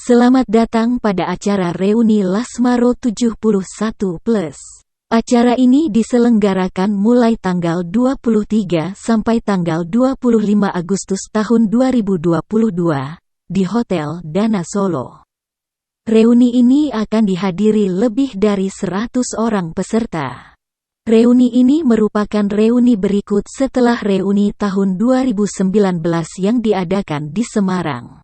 Selamat datang pada acara reuni Lasmaro 71+. Acara ini diselenggarakan mulai tanggal 23 sampai tanggal 25 Agustus tahun 2022 di Hotel Dana Solo. Reuni ini akan dihadiri lebih dari 100 orang peserta. Reuni ini merupakan reuni berikut setelah reuni tahun 2019 yang diadakan di Semarang.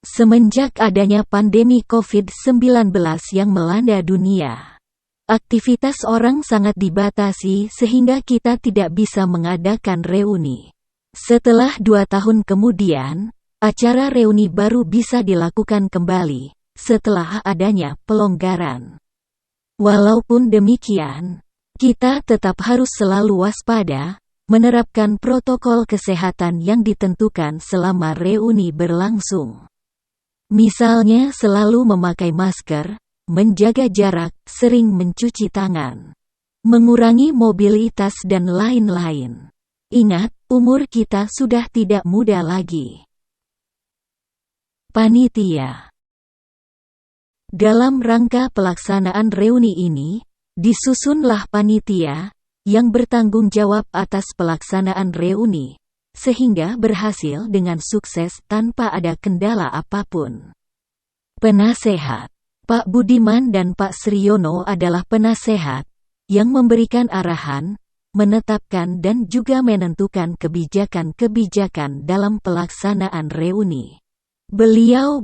Semenjak adanya pandemi COVID-19 yang melanda dunia, aktivitas orang sangat dibatasi sehingga kita tidak bisa mengadakan reuni. Setelah 2 tahun kemudian, acara reuni baru bisa dilakukan kembali setelah adanya pelonggaran. Walaupun demikian, kita tetap harus selalu waspada, menerapkan protokol kesehatan yang ditentukan selama reuni berlangsung. Misalnya selalu memakai masker, menjaga jarak, sering mencuci tangan, mengurangi mobilitas dan lain-lain. Ingat, umur kita sudah tidak muda lagi. Panitia. Dalam rangka pelaksanaan reuni ini, disusunlah panitia yang bertanggung jawab atas pelaksanaan reuni, sehingga berhasil dengan sukses tanpa ada kendala apapun. Penasehat. Pak Budiman dan Pak Sriyono adalah penasehat yang memberikan arahan, menetapkan dan juga menentukan kebijakan-kebijakan dalam pelaksanaan reuni. Beliau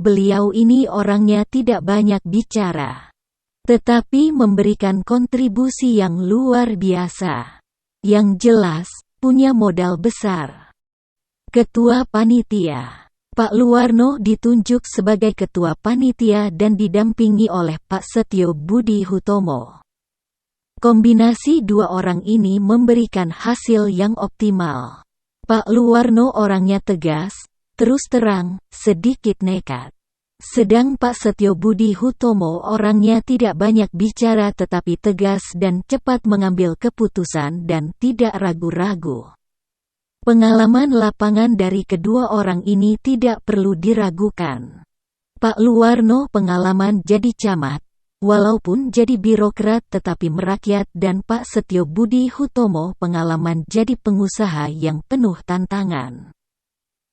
ini orangnya tidak banyak bicara, tetapi memberikan kontribusi yang luar biasa. Yang jelas, punya modal besar. Ketua Panitia. Pak Luwarno ditunjuk sebagai Ketua Panitia dan didampingi oleh Pak Setio Budi Hutomo. Kombinasi dua orang ini memberikan hasil yang optimal. Pak Luwarno orangnya tegas, terus terang, sedikit nekat. Sedang Pak Setio Budi Hutomo orangnya tidak banyak bicara tetapi tegas dan cepat mengambil keputusan dan tidak ragu-ragu. Pengalaman lapangan dari kedua orang ini tidak perlu diragukan. Pak Luwarno pengalaman jadi camat, walaupun jadi birokrat tetapi merakyat, dan Pak Setio Budi Hutomo pengalaman jadi pengusaha yang penuh tantangan.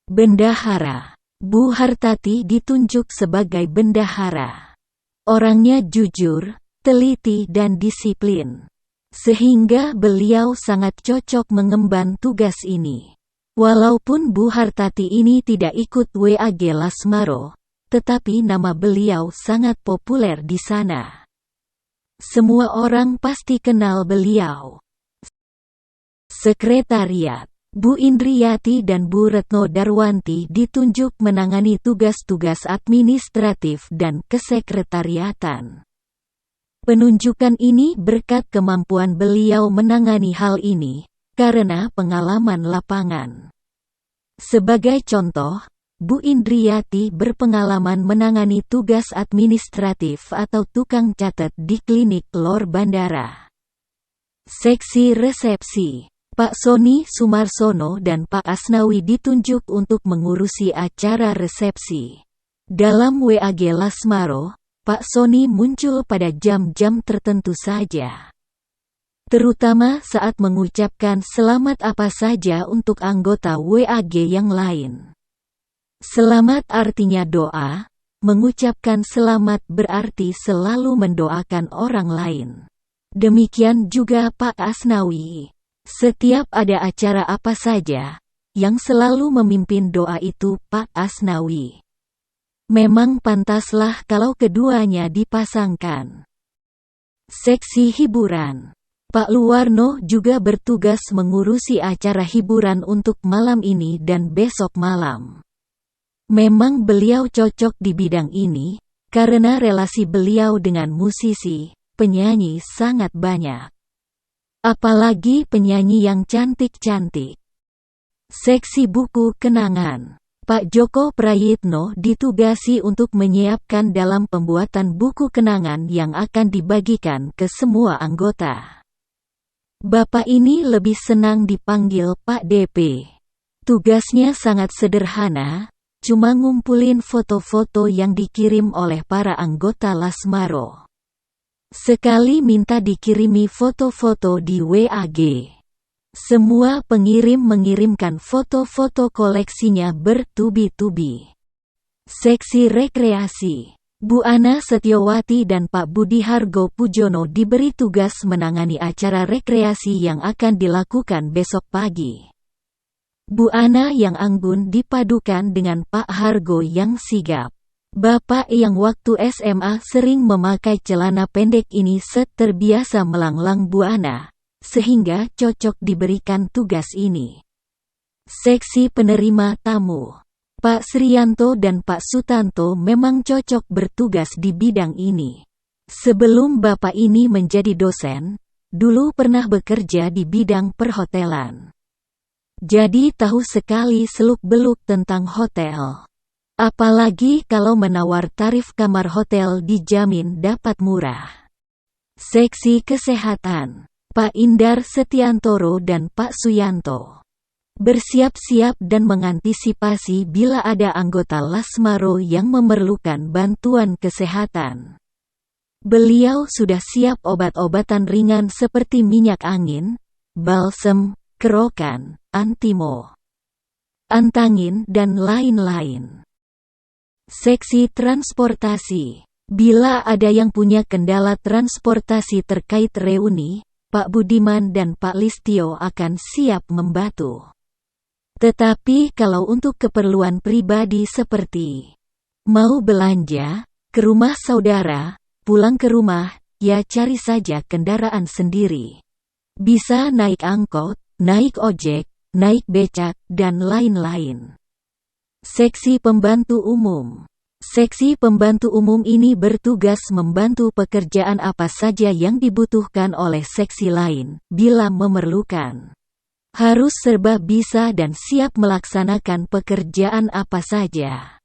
Bendahara. Bu Hartati ditunjuk sebagai bendahara. Orangnya jujur, teliti dan disiplin, sehingga beliau sangat cocok mengemban tugas ini. Walaupun Bu Hartati ini tidak ikut WAG Lasmaro, tetapi nama beliau sangat populer di sana. Semua orang pasti kenal beliau. Sekretariat. Bu Indriyati dan Bu Retno Darwanti ditunjuk menangani tugas-tugas administratif dan kesekretariatan. Penunjukan ini berkat kemampuan beliau menangani hal ini, karena pengalaman lapangan. Sebagai contoh, Bu Indriyati berpengalaman menangani tugas administratif atau tukang catat di klinik lor bandara. Seksi resepsi. Pak Soni Sumarsono dan Pak Asnawi ditunjuk untuk mengurusi acara resepsi. Dalam WAG Lasmaro, Pak Soni muncul pada jam-jam tertentu saja, terutama saat mengucapkan selamat apa saja untuk anggota WAG yang lain. Selamat artinya doa, mengucapkan selamat berarti selalu mendoakan orang lain. Demikian juga Pak Asnawi. Setiap ada acara apa saja, yang selalu memimpin doa itu Pak Asnawi. Memang pantaslah kalau keduanya dipasangkan. Seksi hiburan. Pak Luwarno juga bertugas mengurusi acara hiburan untuk malam ini dan besok malam. Memang beliau cocok di bidang ini, karena relasi beliau dengan musisi, penyanyi sangat banyak. Apalagi penyanyi yang cantik-cantik. Seksi buku kenangan. Pak Joko Prayitno ditugasi untuk menyiapkan dalam pembuatan buku kenangan yang akan dibagikan ke semua anggota. Bapak ini lebih senang dipanggil Pak DP. Tugasnya sangat sederhana, cuma ngumpulin foto-foto yang dikirim oleh para anggota Lasmaro. Sekali minta dikirimi foto-foto di WAG. Semua pengirim mengirimkan foto-foto koleksinya bertubi-tubi. Seksi rekreasi. Bu Ana Setiawati dan Pak Budi Hargo Pujono diberi tugas menangani acara rekreasi yang akan dilakukan besok pagi. Bu Ana yang anggun dipadukan dengan Pak Hargo yang sigap. Bapak yang waktu SMA sering memakai celana pendek ini terbiasa melanglang Bu Ana, sehingga cocok diberikan tugas ini. Seksi penerima tamu. Pak Sriyanto dan Pak Sutanto memang cocok bertugas di bidang ini. Sebelum Bapak ini menjadi dosen, dulu pernah bekerja di bidang perhotelan. Jadi tahu sekali seluk-beluk tentang hotel. Apalagi kalau menawar tarif kamar hotel dijamin dapat murah. Seksi kesehatan. Pak Indar Setiantoro dan Pak Suyanto bersiap-siap dan mengantisipasi bila ada anggota Lasmaro yang memerlukan bantuan kesehatan. Beliau sudah siap obat-obatan ringan seperti minyak angin, balsem, kerokan, antimo, antangin dan lain-lain. Seksi transportasi. Bila ada yang punya kendala transportasi terkait reuni, Pak Budiman dan Pak Listio akan siap membantu. Tetapi kalau untuk keperluan pribadi seperti mau belanja, ke rumah saudara, pulang ke rumah, ya cari saja kendaraan sendiri. Bisa naik angkot, naik ojek, naik becak, dan lain-lain. Seksi pembantu umum. Seksi pembantu umum ini bertugas membantu pekerjaan apa saja yang dibutuhkan oleh seksi lain, bila memerlukan. Harus serba bisa dan siap melaksanakan pekerjaan apa saja.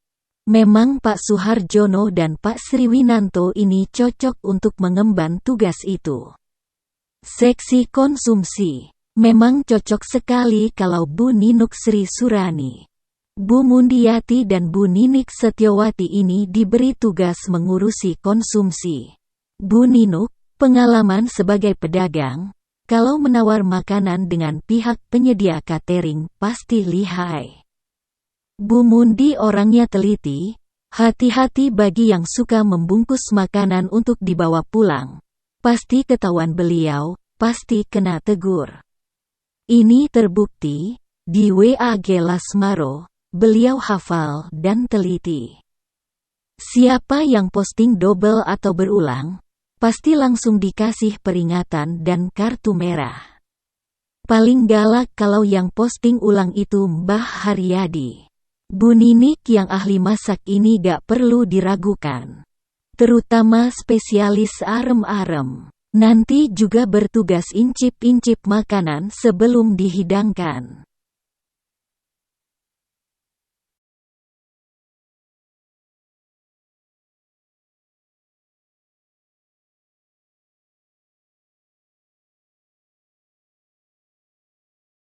Memang Pak Suharjono dan Pak Sriwinanto ini cocok untuk mengemban tugas itu. Seksi konsumsi. Memang cocok sekali kalau Bu Ninuk Sri Surani, Bu Mundiati dan Bu Ninik Setiawati ini diberi tugas mengurusi konsumsi. Bu Ninuk, pengalaman sebagai pedagang, kalau menawar makanan dengan pihak penyedia catering pasti lihai. Bu Mundi orangnya teliti, hati-hati bagi yang suka membungkus makanan untuk dibawa pulang. Pasti ketahuan beliau, pasti kena tegur. Ini terbukti, di WAG Lasmaro, beliau hafal dan teliti. Siapa yang posting double atau berulang, pasti langsung dikasih peringatan dan kartu merah. Paling galak kalau yang posting ulang itu Mbah Haryadi. Bu Ninik yang ahli masak ini gak perlu diragukan. Terutama spesialis arem-arem. Nanti juga bertugas incip-incip makanan sebelum dihidangkan.